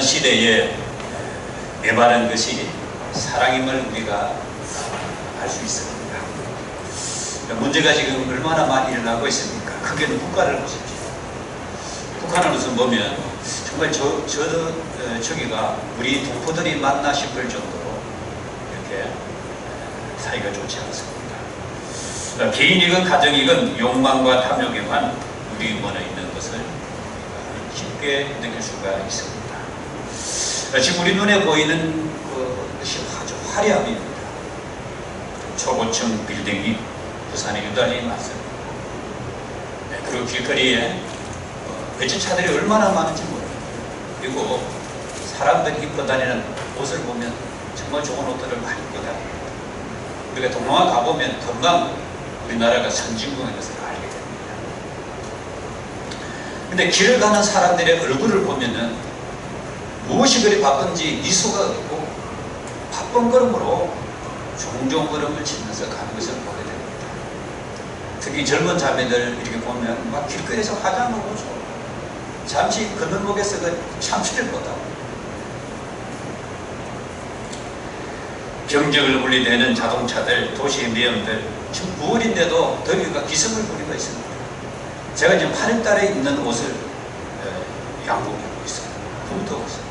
시대에 메마른 것이 사랑임을 우리가 알 수 있습니다. 문제가 지금 얼마나 많이 일어나고 있습니까? 크게는 북한을 보십시오. 북한을 우선 보면 정말 저기가 우리 동포들이 맞나 싶을 정도로 이렇게 사이가 좋지 않습니다. 개인이건 가정이건 욕망과 탐욕에만 누리고는 있는 것을 쉽게 느낄 수가 있습니다. 지금 우리 눈에 보이는 것이 아주 화려합니다. 초고층 빌딩이 부산에 유달리 많습니다. 그리고 길거리에 외제차들이 얼마나 많은지 모릅니다. 그리고 사람들이 입고 다니는 옷을 보면 정말 좋은 옷들을 많이 입고 다닙니다. 우리가 동남아 가보면 금방 우리나라가 선진국인 것을 알게 됩니다. 근데 길을 가는 사람들의 얼굴을 보면은 무엇이 그리 바쁜지 미소가 없고 바쁜 걸음으로 종종 걸음을 치면서 가는 것을 보게 됩니다. 특히 젊은 자매들 이렇게 보면 막 길거리에서 화장하고 잠시 건널목에서 그 참치를 보다 경적을 울리대는 자동차들, 도시의 매형들, 지금 9월인데도 더위가 기승을 부리고 있습니다. 제가 지금 8월달에 입는 옷을 양복하고 있습니다. 너무 더웠어요.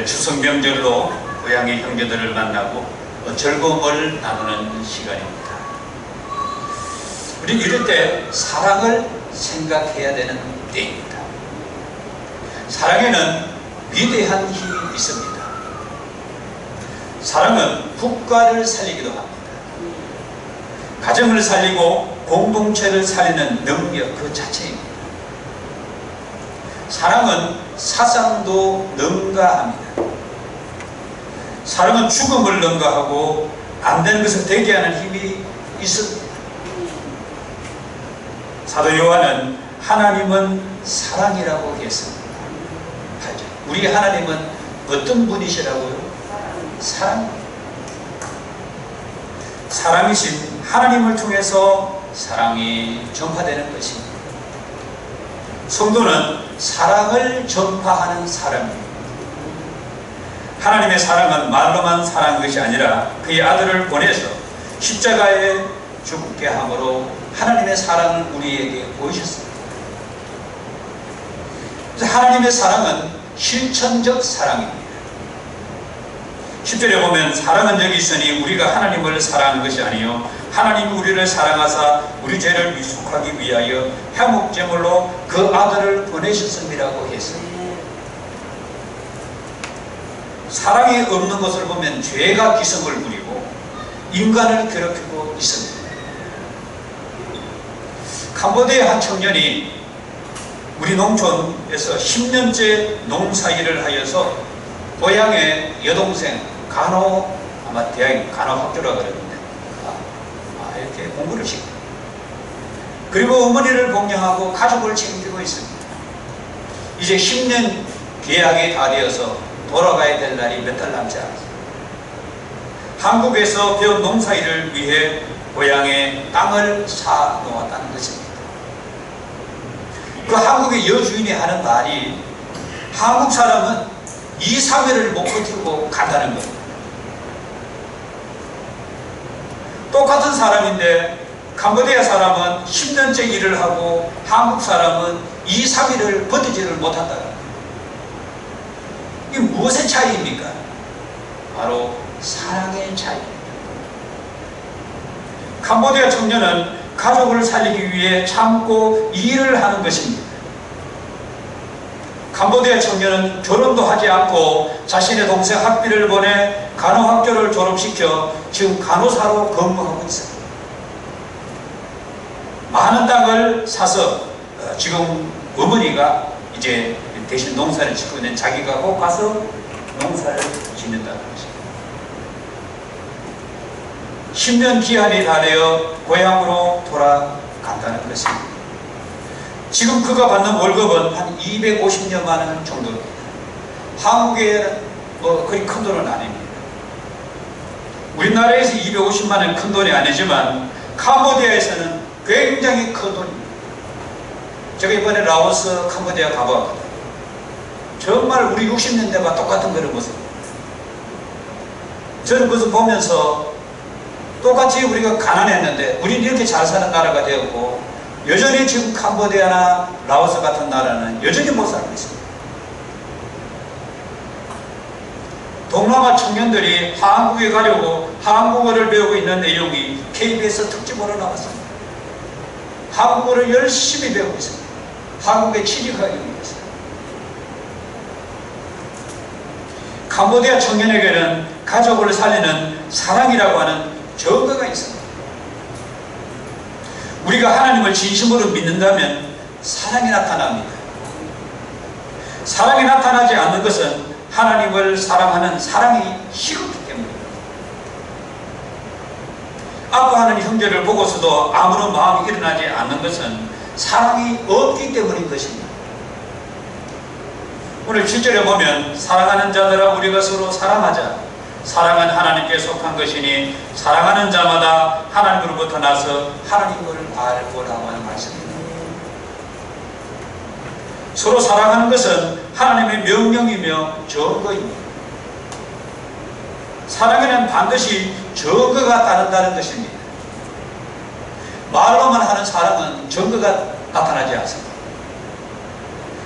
추석 명절로 고향의 형제들을 만나고 즐거움을 나누는 시간입니다. 우리 이럴 때 사랑을 생각해야 되는 때입니다. 사랑에는 위대한 힘이 있습니다. 사랑은 국가를 살리기도 합니다. 가정을 살리고 공동체를 살리는 능력 그 자체입니다. 사랑은 사상도 능가합니다. 사랑은 죽음을 능가하고 안 되는 것을 되게 하는 힘이 있습니다. 사도 요한은 하나님은 사랑이라고 했습니다. 우리 하나님은 어떤 분이시라고요? 사랑. 사랑이신 하나님을 통해서 사랑이 전파되는 것입니다. 성도는 사랑을 전파하는 사람입니다. 하나님의 사랑은 말로만 사랑한 것이 아니라 그의 아들을 보내서 십자가에 죽게 함으로 하나님의 사랑을 우리에게 보이셨습니다. 그래서 하나님의 사랑은 실천적 사랑입니다. 10절에 보면 사랑은 여기 있으니 우리가 하나님을 사랑하는 것이 아니요 하나님이 우리를 사랑하사 우리 죄를 미숙하기 위하여 화목제물로 그 아들을 보내셨음이라고 했습니다. 사랑이 없는 것을 보면 죄가 기승을 부리고 인간을 괴롭히고 있습니다. 캄보디아 한 청년이 우리 농촌에서 10년째 농사일을 하여서 고향의 여동생 아마 대학 간호학교라 그랬는데 이렇게 공부를 시키고 그리고 어머니를 봉양하고 가족을 챙기고 있습니다. 이제 10년 계약이 다 되어서 돌아가야 될 날이 몇 달 남지 않았습니다. 한국에서 배운 농사일을 위해 고향에 땅을 사 놓았다는 것입니다. 그 한국의 여주인이 하는 말이 한국 사람은 2, 3일을 못 버티고 간다는 겁니다. 똑같은 사람인데 캄보디아 사람은 10년째 일을 하고 한국 사람은 2, 3일을 버티지를 못한다. 이게 무엇의 차이입니까? 바로 사랑의 차이입니다. 캄보디아 청년은 가족을 살리기 위해 참고 일을 하는 것입니다. 캄보디아 청년은 결혼도 하지 않고 자신의 동생 학비를 보내 간호학교를 졸업시켜 지금 간호사로 근무하고 있습니다. 많은 땅을 사서 지금 어머니가 이제 대신 농사를 짓고 있는 자기가 꼭 가서 농사를 짓는다는 것입니다. 10년 기한이 다 되어 고향으로 돌아간다는 것입니다. 지금 그가 받는 월급은 한 250여만 원 정도입니다. 한국에 그리 큰 돈은 아닙니다. 우리나라에서 250만 원 큰 돈이 아니지만 캄보디아에서는 굉장히 큰 돈입니다. 제가 이번에 라오스 캄보디아 가봤거든요. 정말 우리 60년대와 똑같은 그런 모습. 저는 그것을 보면서 똑같이 우리가 가난했는데 우리는 이렇게 잘 사는 나라가 되었고, 여전히 지금 캄보디아나 라오스 같은 나라는 여전히 못 살고 있습니다. 동남아 청년들이 한국에 가려고 한국어를 배우고 있는 내용이 KBS 특집으로 나왔습니다. 한국어를 열심히 배우고 있습니다. 한국에 취직하기 위해서. 캄보디아 청년에게는 가족을 살리는 사랑이라고 하는 증거가 있습니다. 우리가 하나님을 진심으로 믿는다면 사랑이 나타납니다. 사랑이 나타나지 않는 것은 하나님을 사랑하는 사랑이 식었기 때문입니다. 아파하는 형제를 보고서도 아무런 마음이 일어나지 않는 것은 사랑이 없기 때문인 것입니다. 오늘 7절에 보면 사랑하는 자들아 우리가 서로 사랑하자. 사랑은 하나님께 속한 것이니 사랑하는 자마다 하나님으로부터 나서 하나님을 알 거라고 하는 말씀입니다. 서로 사랑하는 것은 하나님의 명령이며 증거입니다. 사랑에는 반드시 증거가 따른다는 것입니다. 말로만 하는 사랑은 증거가 나타나지 않습니다.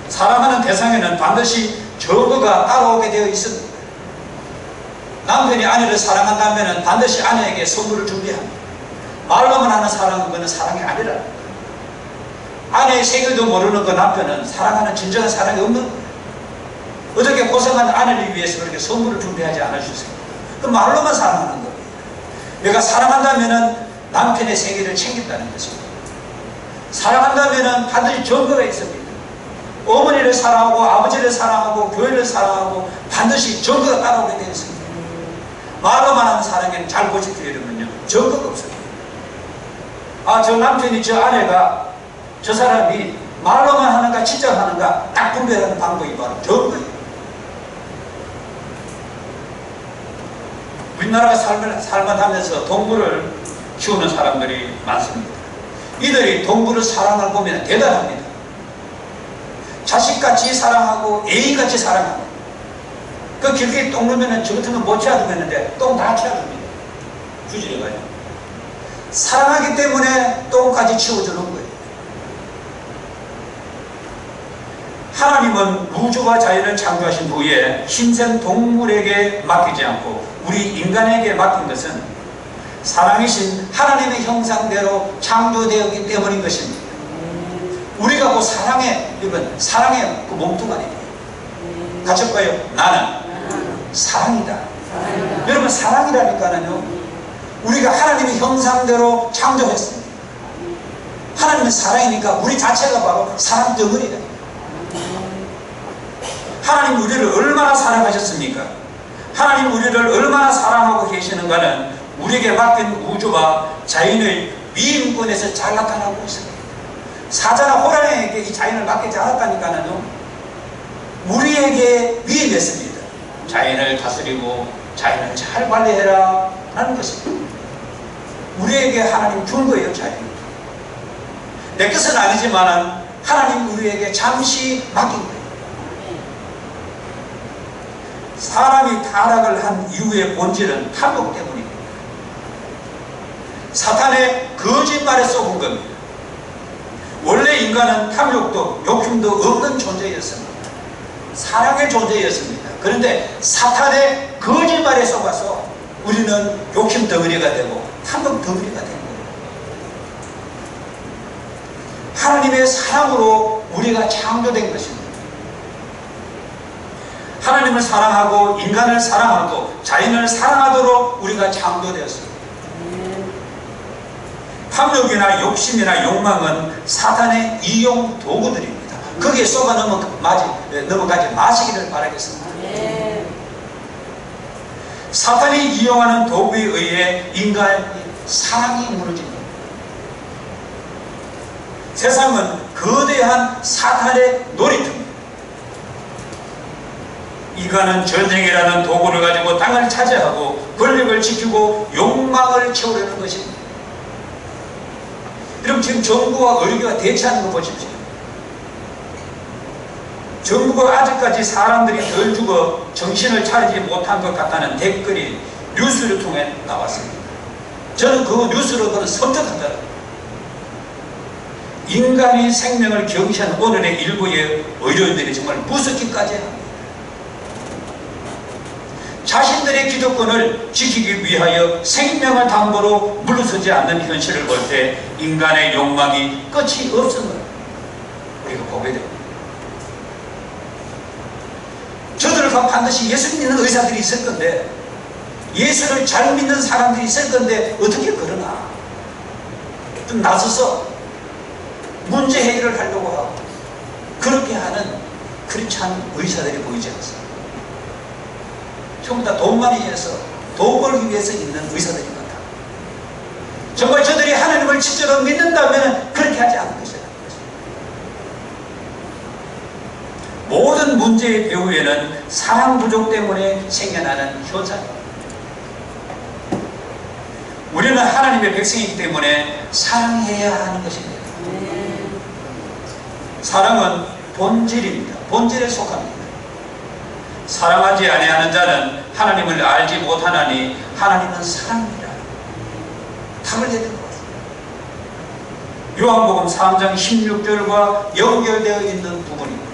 사랑하는 대상에는 반드시 증거가 따라오게 되어 있습니다. 남편이 아내를 사랑한다면 반드시 아내에게 선물을 준비합니다. 말로만 하는 사랑은 그건 사랑이 아니라, 아내의 생일도 모르는 그 남편은 사랑하는 진정한 사랑이 없는 거예요. 어저께 고생한 아내를 위해서 그렇게 선물을 준비하지 않으셨어요. 그 말로만 사랑하는 거예요. 내가 사랑한다면 남편의 생일을 챙긴다는 것입니다. 사랑한다면 반드시 증거가 있습니다. 어머니를 사랑하고 아버지를 사랑하고 교회를 사랑하고 반드시 증거가 따라오게 되어 있습니다. 말로만 하는 사랑에는 잘 보시기로는요, 증거가 없어요. 아, 저 남편이, 저 아내가, 저 사람이 말로만 하는가 진짜 하는가 딱 분별하는 방법이 바로 증거예요. 우리나라가 살만하면서 동물을 키우는 사람들이 많습니다. 이들이 동물을 사랑을 보면 대단합니다. 자식같이 사랑하고 애인같이 사랑하고, 그 길게 똥 누면은 저 같은 건 못 치워주겠는데 똥 다 치워줍니다. 주지를 가요. 사랑하기 때문에 똥까지 치워주는 거예요. 하나님은 우주와 자연을 창조하신 후에 신생 동물에게 맡기지 않고 우리 인간에게 맡긴 것은 사랑이신 하나님의 형상대로 창조되었기 때문인 것입니다. 우리가 그 사랑의, 이건 사랑의 그 몸뚱아리예요. 같이 볼까요? 나는 사랑이다. 여러분, 사랑이라니까는요, 우리가 하나님의 형상대로 창조했습니다. 하나님은 사랑이니까 우리 자체가 바로 사랑 덩어리다. 하나님 우리를 얼마나 사랑하셨습니까? 하나님 우리를 얼마나 사랑하고 계시는가는 우리에게 맡긴 우주와 자연의 위임권에서 잘 나타나고 있습니다. 사자나 호랑이에게 이 자연을 맡기지 않았다니까는요, 우리에게 위임했습니다. 자연을 다스리고 자연을 잘 관리해라 하는 것입니다. 우리에게 하나님 준 거예요. 자연. 내 것은 아니지만 하나님 우리에게 잠시 맡긴 거예요. 사람이 타락을 한 이유의 본질은 탐욕 때문입니다. 사탄의 거짓말에 속은 겁니다. 원래 인간은 탐욕도 욕심도 없는 존재였습니다. 사랑의 존재였습니다. 그런데 사탄의 거짓말에 속아서 우리는 욕심 덩어리가 되고 탐욕 덩어리가 된 거예요. 하나님의 사랑으로 우리가 창조된 것입니다. 하나님을 사랑하고 인간을 사랑하고 자연을 사랑하도록 우리가 창조되었습니다. 탐욕이나 욕심이나 욕망은 사탄의 이용 도구들입니다. 거기에 속아 넘어가지 마시기를 바라겠습니다. 사탄이 이용하는 도구에 의해 인간의 사랑이 무너집니다. 세상은 거대한 사탄의 놀이터입니다. 인간은 전쟁이라는 도구를 가지고 땅을 차지하고 권력을 지키고 욕망을 채우려는 것입니다. 여러분, 지금 정부와 의료가 대치하는 거 보십시오. 정부가 아직까지 사람들이 덜 죽어 정신을 차리지 못한 것 같다는 댓글이 뉴스를 통해 나왔습니다. 저는 그 뉴스를 보고 섬뜩하더라고요. 인간이 생명을 경시한 오늘의 일부의 의료인들이 정말 무섭기까지 합니다. 자신들의 기득권을 지키기 위하여 생명을 담보로 물러서지 않는 현실을 볼 때 인간의 욕망이 끝이 없음을 우리가 보게 됩니다. 저들과 반드시 예수 믿는 의사들이 있을 건데, 예수를 잘 믿는 사람들이 있을 건데 어떻게 그러나 좀 나서서 문제 해결을 하려고 하고 그렇게 하는 그렇지 않은 의사들이 보이지 않습니다. 전부 다 돈만 위해서, 돈 벌기 위해서 있는 의사들이 많다. 정말 저들이 하나님을 진짜로 믿는다면 그렇게 하지 않을 것이다. 모든 문제의 배후에는 사랑 부족 때문에 생겨나는 현상입니다. 우리는 하나님의 백성이기 때문에 사랑해야 하는 것입니다. 사랑은 본질입니다. 본질에 속합니다. 사랑하지 아니하는 자는 하나님을 알지 못하나니 하나님은 사랑이라. 답을 내는 것 같습니다. 요한복음 3장 16절과 연결되어 있는 부분입니다.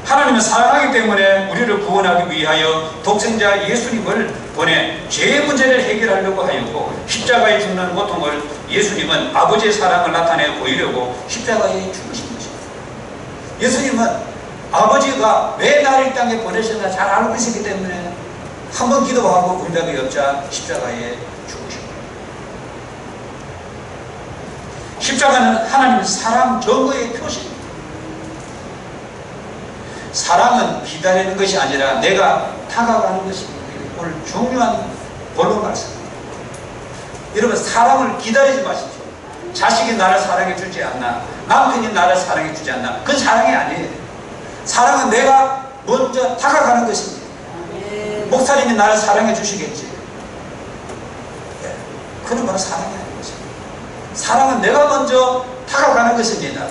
하나님은 사랑하기 때문에 우리를 구원하기 위하여 독생자 예수님을 보내 죄의 문제를 해결하려고 하였고, 십자가에 죽는 고통을 예수님은 아버지의 사랑을 나타내 보이려고 십자가에 죽으신 것입니다. 예수님은 아버지가 왜 나를 이 땅에 보내셨나 잘 알고 있었기 때문에 한 번 기도하고 응답이 없자 십자가에 죽으신 거예요. 십자가는 하나님의 사랑 증거의 표시입니다. 사랑은 기다리는 것이 아니라 내가 다가가는 것입니다. 오늘 중요한 본론 말씀입니다. 여러분, 사랑을 기다리지 마십시오. 자식이 나를 사랑해 주지 않나, 남편이 나를 사랑해 주지 않나, 그건 사랑이 아니에요. 사랑은 내가 먼저 다가가는 것입니다. 목사님이 나를 사랑해 주시겠지. 네. 그건 바로 사랑이 아닌 것입니다. 사랑은 내가 먼저 다가가는 것입니다.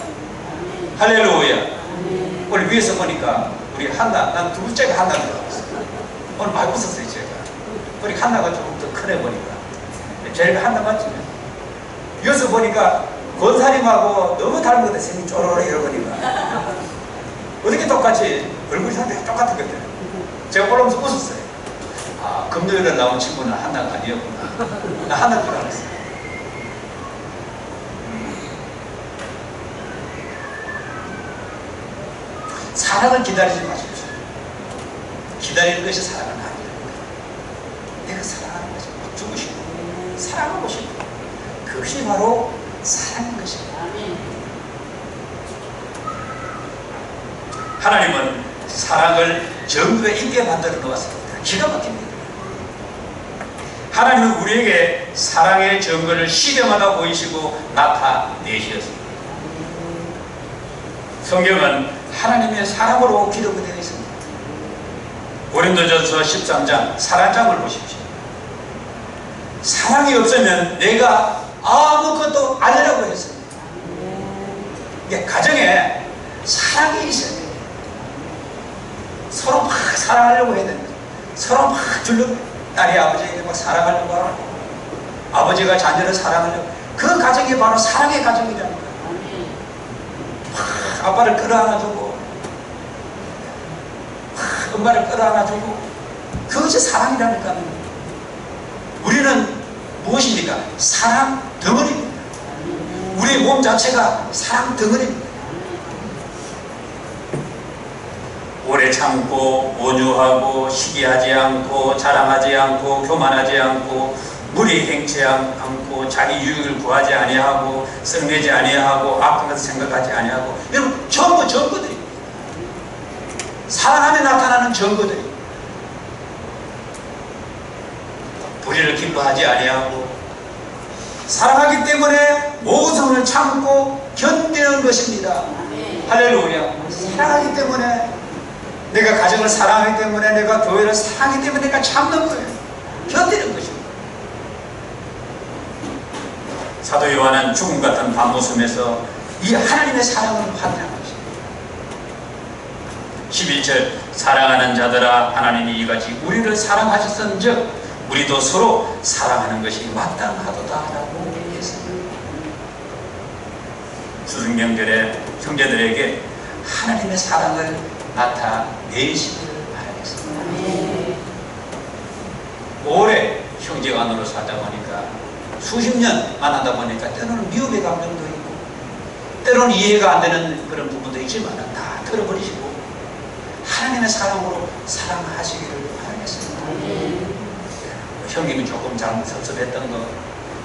할렐루야. 오늘 위에서 보니까 우리 한나, 난 둘째가 한나 들어왔어요. 오늘 많이 웃었어요, 제가. 우리 한나가 조금 더 크네 보니까. 제가 한나 맞지? 위에서 보니까 권사님하고 너무 닮은 것 같아. 생긴 쪼로리 이러보니까. 어떻게 똑같이? 얼굴이 상당히 똑같은 것 같아요. 제가 올라오면서 웃었어요. 아, 금요일에 나온 친구는 한나가 아니었구나. 나 한나인 줄 알았어요. 사랑을 기다리지 마십시오. 기다리는 것이 사랑은 아니라는 거예요. 내가 사랑하는 것이 죽으시고 사랑하고 싶고 그것이 바로 사랑인 것입니다. 하나님은 사랑을 정도에 있게 만들어 놓았습니다. 기가 막힙니다. 하나님은 우리에게 사랑의 증거를 시대마다 보이시고 나타내셨습니다. 성경은 하나님의 사랑으로 기록되어 있습니다. 고린도전서 13장 사랑장을 보십시오. 사랑이 없으면 내가 아무것도 아니라고 했습니다. 이게 가정에 사랑이 있어야 돼요. 서로 막 사랑하려고 해야 됩니다. 서로 막 딸이 아버지에게 막 사랑하려고 하고, 아버지가 자녀를 사랑하려고, 그 가정이 바로 사랑의 가정이라는 거예요. 아빠를 끌어안아주고 엄마를 끌어안아주고, 그것이 사랑이라는 겁니다. 우리는 무엇입니까? 사랑 덩어리입니다. 우리 몸 자체가 사랑 덩어리입니다. 오래 참고 온유하고 시기하지 않고 자랑하지 않고 교만하지 않고 무리 행치 않고 자기 유익을 구하지 아니하고 썩내지 아니하고 악한 것을 생각하지 아니하고, 여러분 전부 증거들입니다. 사랑하며 나타나는 증거들입니다. 불의를 기뻐하지 아니하고 사랑하기 때문에 모성을 참고 견디는 것입니다. 할렐루야. 사랑하기 때문에, 내가 가정을 사랑하기 때문에, 내가 교회를 사랑하기 때문에 내가 참는 거예요. 견디는 것입니다. 사도 요한은 죽음 같은 밤모습에서 이 하나님의 사랑을 확인한 것입니다. 11절 사랑하는 자들아 하나님이 이같이 우리를 사랑하셨은즉 우리도 서로 사랑하는 것이 마땅하도다 라고 얘기했습니다. 수승명절에 형제들에게 하나님의 사랑을 나타내시기를 바라겠습니다. 오래 형제가 안으로 살다 보니까 수십 년 만나다 보니까 때로는 미움의 감정도 있고 때로는 이해가 안 되는 그런 부분도 있지만 다 털어버리시고 하나님의 사랑으로 사랑하시기를 바라겠습니다. 형님이 조금 잘못 섭섭했던 거,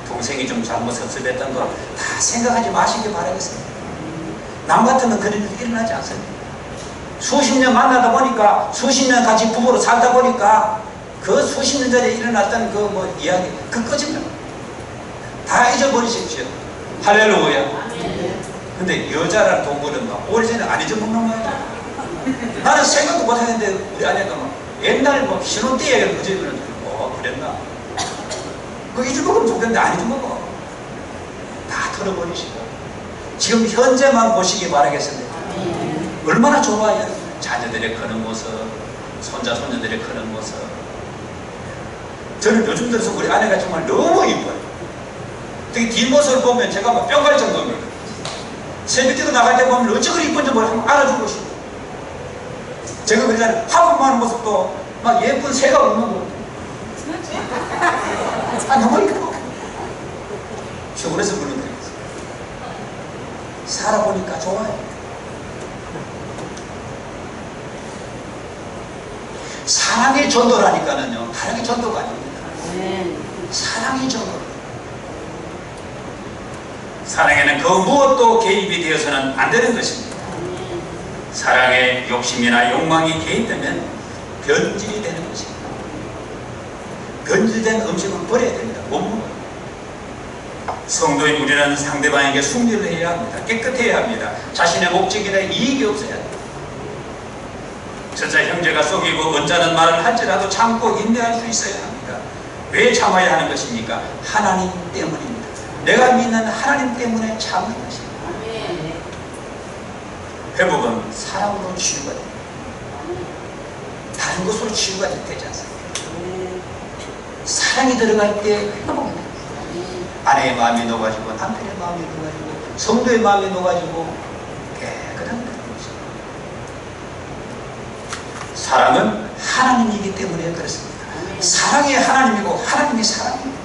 동생이 좀 잘못 섭섭했던 거 다 생각하지 마시기 바라겠습니다. 남 같으면 그런 일이 일어나지 않습니다. 수십 년 만나다 보니까 수십 년 같이 부부로 살다 보니까 그 수십 년 전에 일어났던 그 뭐 이야기 그 거짓말 다 잊어버리십시오. 할렐루야. 근데 여자라는 동물은 막 오래전에 안 잊어먹는 거야. 나는 생각도 못했는데 우리 아내가 막 옛날 뭐 신혼 때에 그저 그랬나? 그 잊어먹으면 좋겠는데 안 잊어먹어. 다 털어버리시고 지금 현재만 보시기 바라겠습니다. 얼마나 좋아요. 자녀들의 크는 모습, 손자 손녀들의 크는 모습. 저는 요즘 들어서 우리 아내가 정말 너무 이뻐요. 특히 뒷모습을 보면 제가 막 뿅 갈 정도입니다. 새벽에도 나갈 때 보면 어찌 그리 이쁜지 한번 알아주고 싶고, 제가 그러잖아요. 화분만 하는 모습도 막 예쁜 새가 없는 거. 너무 이뻐. 피곤해서 그런 거예요. 살아보니까 좋아요. 사랑의 전도라니까는요, 사랑의 전도가 아닙니다. 사랑의 전도. 사랑에는 그 무엇도 개입이 되어서는 안 되는 것입니다. 사랑에 욕심이나 욕망이 개입되면 변질이 되는 것입니다. 변질된 음식은 버려야 됩니다. 못 먹어요. 성도인 우리는 상대방에게 순결을 해야 합니다. 깨끗해야 합니다. 자신의 목적이나 이익이 없어야 합니다. 저자 형제가 속이고 언짢은 말을 할지라도 참고 인내할 수 있어야 합니다. 왜 참아야 하는 것입니까? 하나님 때문입니다. 내가 믿는 하나님 때문에 참는 것입니다. 회복은 사랑으로 치유가 됩니다. 다른 것으로 치유가 되지 않습니다. 사랑이 들어갈 때 회복이 됩니다. 아내의 마음이 녹아지고 남편의 마음이 녹아지고 성도의 마음이 녹아지고 깨끗한 것입니다. 사랑은 하나님이기 때문에 그렇습니다. 사랑이 하나님이고 하나님이 사랑입니다.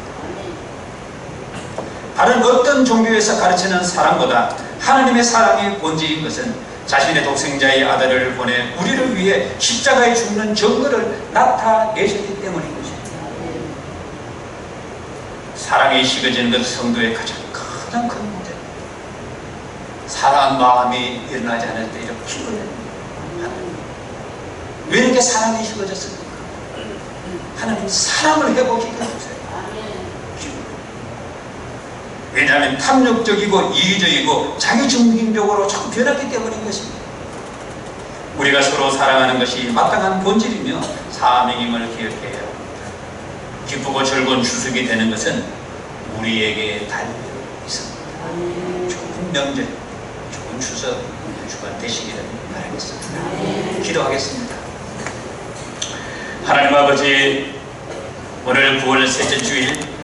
다른 어떤 종교에서 가르치는 사랑보다 하나님의 사랑의 본질인 것은 자신의 독생자의 아들을 보내 우리를 위해 십자가에 죽는 증거를 나타내셨기 때문인 것입니다. 사랑이 식어지는 것은 성도의 가장 큰 문제입니다. 사랑한 마음이 일어나지 않을 때 이렇게 식어집니다. 왜 이렇게 사랑이 식어졌습니까? 하나님 사랑을 회복시켜 주세요. 왜냐하면 탐욕적이고 이기적이고 자기중심적으로 자꾸 변했기 때문인 것입니다. 우리가 서로 사랑하는 것이 마땅한 본질이며 사명임을 기억해야 합니다. 기쁘고 즐거운 추석이 되는 것은 우리에게 달려 있습니다. 좋은 명절, 좋은 추석 주간 되시기를 바라겠습니다. 기도하겠습니다. 하나님 아버지, 오늘 9월 셋째 주일